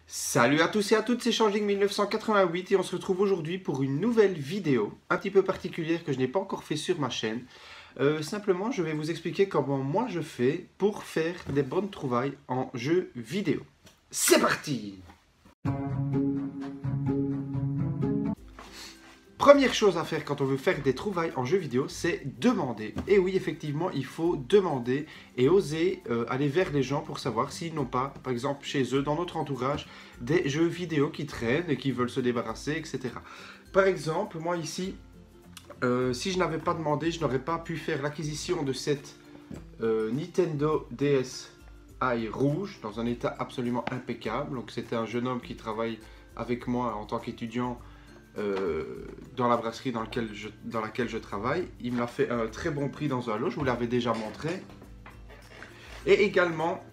Salut à tous et à toutes, c'est Changing 1988 et on se retrouve aujourd'hui pour une nouvelle vidéo un petit peu particulière que je n'ai pas encore fait sur ma chaîne. Simplement, je vais vous expliquer comment moi je fais pour faire des bonnes trouvailles en jeux vidéo. C'est parti! Première chose à faire quand on veut faire des trouvailles en jeu vidéo, c'est demander. Et oui, effectivement, il faut demander et oser aller vers les gens pour savoir s'ils n'ont pas, par exemple, chez eux, dans notre entourage, des jeux vidéo qui traînent et qui veulent se débarrasser, etc. Par exemple, moi ici, si je n'avais pas demandé, je n'aurais pas pu faire l'acquisition de cette Nintendo DSi rouge dans un état absolument impeccable. Donc c'était un jeune homme qui travaille avec moi en tant qu'étudiant dans la brasserie dans laquelle je travaille. Il me l'a fait un très bon prix dans un lot, je vous l'avais déjà montré. Et également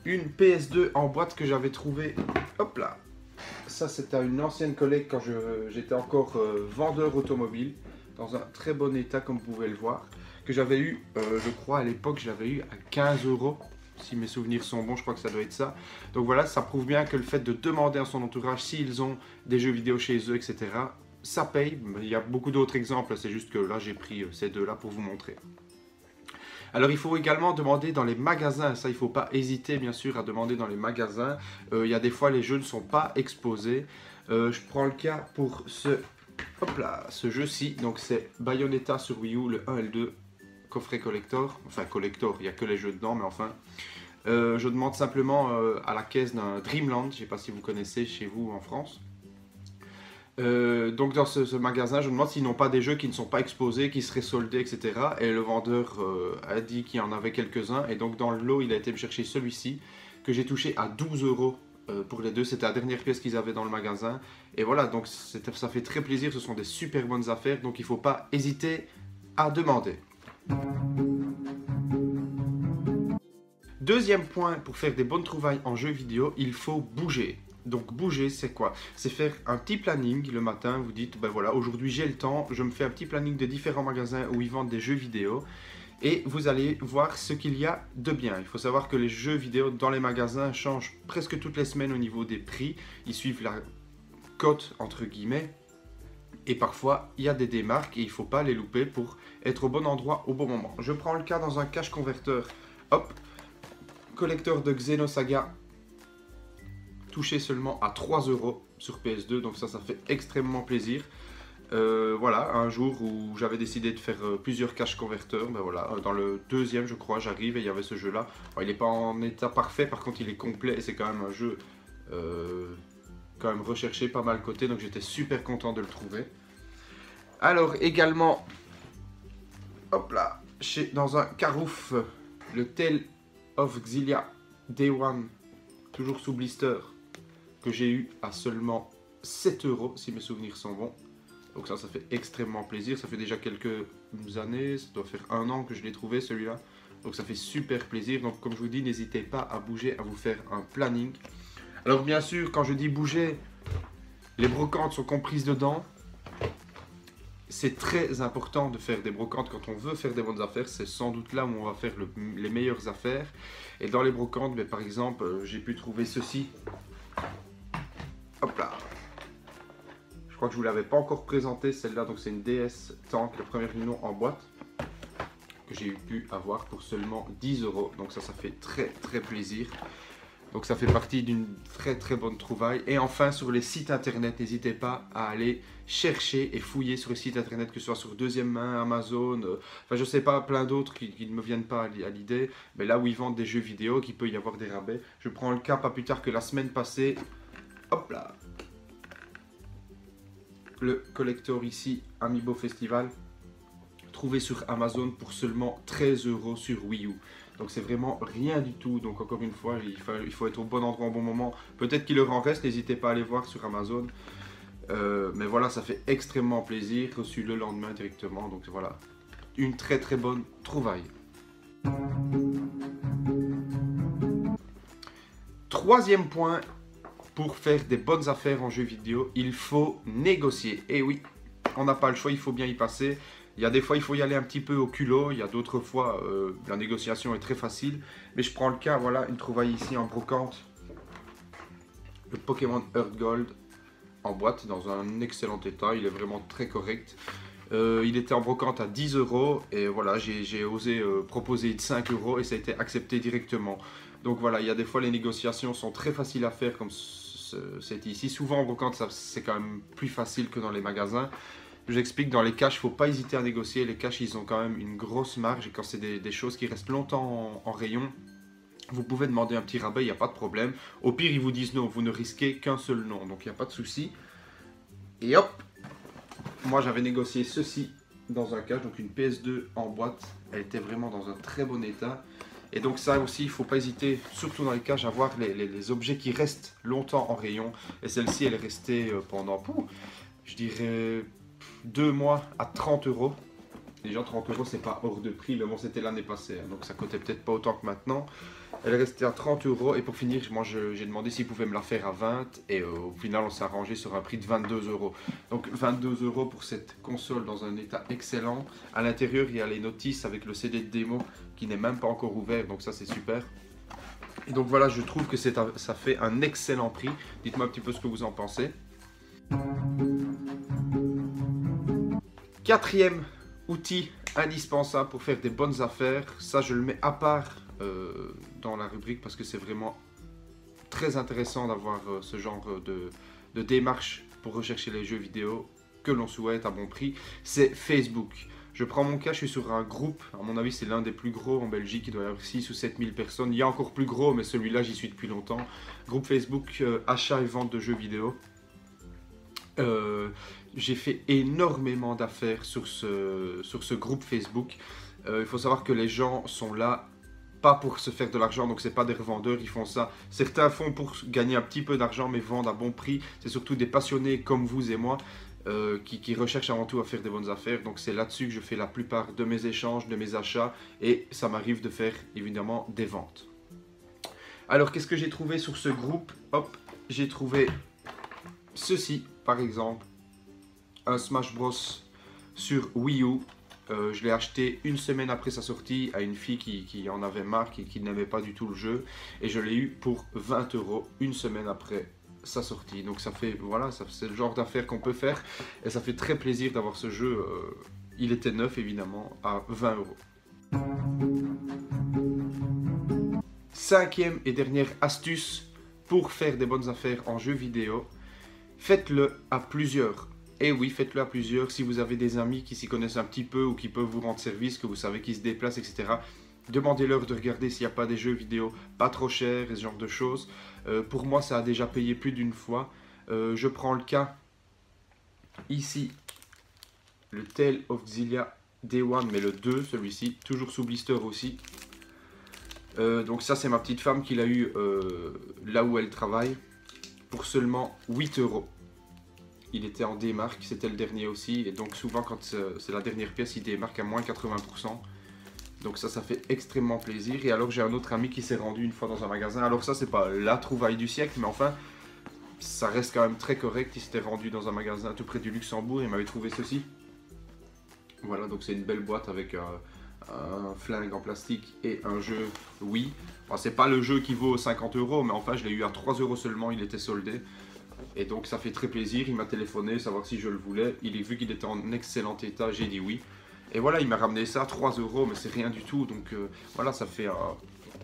une PS2 en boîte que j'avais trouvé. Hop là, ça c'était à une ancienne collègue quand j'étais encore vendeur automobile, dans un très bon état comme vous pouvez le voir, que j'avais eu, je crois à l'époque, je l'avais eu à 15 €. Si mes souvenirs sont bons, je crois que ça doit être ça. Donc voilà, ça prouve bien que le fait de demander à son entourage s'ils ont des jeux vidéo chez eux, etc., ça paye. Il y a beaucoup d'autres exemples, c'est juste que là, j'ai pris ces deux-là pour vous montrer. Alors, il faut également demander dans les magasins. Ça, il ne faut pas hésiter, bien sûr, à demander dans les magasins. Il y a des fois, les jeux ne sont pas exposés. Je prends le cas pour ce jeu-ci. Donc, c'est Bayonetta sur Wii U, le 1 et le 2. Coffret collector, enfin collector, il n'y a que les jeux dedans, mais enfin. Je demande simplement à la caisse d'un Dreamland, je ne sais pas si vous connaissez chez vous en France. Donc dans ce magasin, je demande s'ils n'ont pas des jeux qui ne sont pas exposés, qui seraient soldés, etc. Et le vendeur a dit qu'il y en avait quelques-uns. Et donc dans le lot, il a été me chercher celui-ci, que j'ai touché à 12 € pour les deux. C'était la dernière pièce qu'ils avaient dans le magasin. Et voilà, donc ça fait très plaisir, ce sont des super bonnes affaires. Donc il ne faut pas hésiter à demander. Deuxième point pour faire des bonnes trouvailles en jeu vidéo, il faut bouger. Donc bouger, c'est quoi? C'est faire un petit planning le matin, vous dites, ben voilà, aujourd'hui j'ai le temps, je me fais un petit planning de différents magasins où ils vendent des jeux vidéo et vous allez voir ce qu'il y a de bien. Il faut savoir que les jeux vidéo dans les magasins changent presque toutes les semaines au niveau des prix, ils suivent la cote entre guillemets. Et parfois, il y a des démarques et il ne faut pas les louper pour être au bon endroit au bon moment. Je prends le cas dans un cache converteur. Hop, collecteur de Xenosaga, touché seulement à 3 € sur PS2. Donc ça fait extrêmement plaisir. Voilà, un jour où j'avais décidé de faire plusieurs cache converteurs. Ben voilà, dans le deuxième, je crois, j'arrive et il y avait ce jeu-là. Bon, il n'est pas en état parfait, par contre, il est complet et c'est quand même un jeu... quand même recherché, pas mal coté, donc j'étais super content de le trouver. Alors également, hop là, dans un Carouf, le Tale of Xillia Day One, toujours sous blister, que j'ai eu à seulement 7 € si mes souvenirs sont bons. Donc ça fait extrêmement plaisir, ça fait déjà quelques années, ça doit faire 1 an que je l'ai trouvé celui-là. Donc ça fait super plaisir, donc comme je vous dis, n'hésitez pas à bouger, à vous faire un planning. Alors bien sûr, quand je dis bouger, les brocantes sont comprises dedans. C'est très important de faire des brocantes quand on veut faire des bonnes affaires. C'est sans doute là où on va faire les meilleures affaires. Et dans les brocantes, mais par exemple, j'ai pu trouver ceci. Hop là. Je crois que je ne vous l'avais pas encore présenté celle-là. Donc c'est une DS Tank, le premier du nom en boîte, que j'ai pu avoir pour seulement 10 €. Donc ça fait très très plaisir. Donc ça fait partie d'une très très bonne trouvaille. Et enfin sur les sites internet, n'hésitez pas à aller chercher et fouiller sur les sites internet, que ce soit sur deuxième main, Amazon, enfin je sais pas, plein d'autres qui ne me viennent pas à l'idée. Mais là où ils vendent des jeux vidéo, qu'il peut y avoir des rabais. Je prends le cas pas plus tard que la semaine passée. Hop là. Le collector ici, Amiibo Festival, trouvé sur Amazon pour seulement 13 € sur Wii U. Donc c'est vraiment rien du tout. Donc encore une fois, il faut être au bon endroit au bon moment. Peut-être qu'il leur en reste, n'hésitez pas à aller voir sur Amazon. Mais voilà, ça fait extrêmement plaisir. Reçu le lendemain directement. Donc voilà, une très très bonne trouvaille. Troisième point, pour faire des bonnes affaires en jeu vidéo, il faut négocier. Et oui, on n'a pas le choix, il faut bien y passer. Il y a des fois, il faut y aller un petit peu au culot. Il y a d'autres fois, la négociation est très facile. Mais je prends le cas, voilà, une trouvaille ici en brocante. le Pokémon Earth Gold en boîte dans un excellent état, il est vraiment très correct. Il était en brocante à 10 € et voilà, j'ai osé proposer 5 € et ça a été accepté directement. Donc voilà, il y a des fois les négociations sont très faciles à faire comme c'est ici. Souvent en brocante c'est quand même plus facile que dans les magasins. Je vous explique, dans les caches, il ne faut pas hésiter à négocier. Les caches, ils ont quand même une grosse marge et quand c'est des choses qui restent longtemps en rayon, vous pouvez demander un petit rabais, il n'y a pas de problème. Au pire, ils vous disent non, vous ne risquez qu'un seul nom, donc il n'y a pas de souci. Et hop, moi j'avais négocié ceci dans un cache, donc une PS2 en boîte. Elle était vraiment dans un très bon état. Et donc ça aussi, il ne faut pas hésiter, surtout dans les caches, à voir les objets qui restent longtemps en rayon. Et celle-ci, elle est restée pendant, je dirais, 2 mois à 30 €. Déjà 30 €, c'est pas hors de prix, mais bon, c'était l'année passée, hein, donc ça coûtait peut-être pas autant que maintenant. Elle est restée à 30 € et pour finir, moi j'ai demandé s'ils pouvaient me la faire à 20 et au final on s'est arrangé sur un prix de 22 €. Donc 22 € pour cette console dans un état excellent. À l'intérieur, il y a les notices avec le CD de démo qui n'est même pas encore ouvert, donc ça c'est super. Et donc voilà, je trouve que ça fait un excellent prix. Dites-moi un petit peu ce que vous en pensez. Quatrième outil indispensable pour faire des bonnes affaires, ça je le mets à part dans la rubrique parce que c'est vraiment très intéressant d'avoir ce genre de démarche pour rechercher les jeux vidéo que l'on souhaite à bon prix, c'est Facebook. Je prends mon cas, je suis sur un groupe, à mon avis c'est l'un des plus gros en Belgique, il doit y avoir 6 ou 7 000 personnes, il y a encore plus gros mais celui-là j'y suis depuis longtemps. Groupe Facebook achat et vente de jeux vidéo. J'ai fait énormément d'affaires sur ce groupe Facebook. Il faut savoir que les gens sont là pas pour se faire de l'argent, donc c'est pas des revendeurs, ils font ça. Certains font pour gagner un petit peu d'argent mais vendent à bon prix. C'est surtout des passionnés comme vous et moi qui recherchent avant tout à faire des bonnes affaires. Donc c'est là-dessus que je fais la plupart de mes échanges, de mes achats et ça m'arrive de faire évidemment des ventes. Alors qu'est-ce que j'ai trouvé sur ce groupe? Hop, j'ai trouvé ceci par exemple, un Smash Bros sur Wii U. Je l'ai acheté une semaine après sa sortie à une fille qui en avait marre, qui n'aimait pas du tout le jeu. Et je l'ai eu pour 20 € une semaine après sa sortie. Donc ça fait, voilà, c'est le genre d'affaire qu'on peut faire. Et ça fait très plaisir d'avoir ce jeu. Il était neuf évidemment, à 20 €. Cinquième et dernière astuce pour faire des bonnes affaires en jeu vidéo. Faites-le à plusieurs. Et oui, faites-le à plusieurs. Si vous avez des amis qui s'y connaissent un petit peu ou qui peuvent vous rendre service, que vous savez qu'ils se déplacent, etc. Demandez-leur de regarder s'il n'y a pas des jeux vidéo pas trop chers et ce genre de choses. Pour moi, ça a déjà payé plus d'une fois. Je prends le cas ici, le Tale of Xillia Day One, mais le 2, celui-ci, toujours sous blister aussi. Donc ça, c'est ma petite femme qui l'a eu là où elle travaille. Pour seulement 8 €. Il était en démarque, c'était le dernier aussi. Et donc souvent quand c'est la dernière pièce, il démarque à moins 80%. Donc ça fait extrêmement plaisir. Et alors j'ai un autre ami qui s'est rendu une fois dans un magasin. Alors ça c'est pas la trouvaille du siècle, mais enfin ça reste quand même très correct. Il s'était rendu dans un magasin tout près du Luxembourg et il m'avait trouvé ceci. Voilà, donc c'est une belle boîte avec un flingue en plastique et un jeu Wii. Enfin, c'est pas le jeu qui vaut 50 €, mais enfin je l'ai eu à 3 € seulement, il était soldé. Et donc ça fait très plaisir, il m'a téléphoné, savoir si je le voulais. Vu qu'il était en excellent état, j'ai dit oui. Et voilà, il m'a ramené ça, 3 €, mais c'est rien du tout. Donc voilà, ça fait un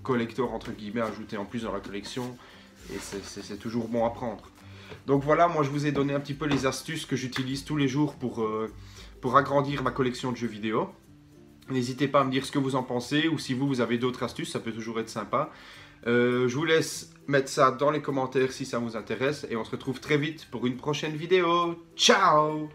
collector entre guillemets ajouté en plus dans la collection. Et c'est toujours bon à prendre. Donc voilà, moi je vous ai donné un petit peu les astuces que j'utilise tous les jours pour agrandir ma collection de jeux vidéo. N'hésitez pas à me dire ce que vous en pensez ou si vous avez d'autres astuces, ça peut toujours être sympa. Je vous laisse mettre ça dans les commentaires si ça vous intéresse et on se retrouve très vite pour une prochaine vidéo. Ciao!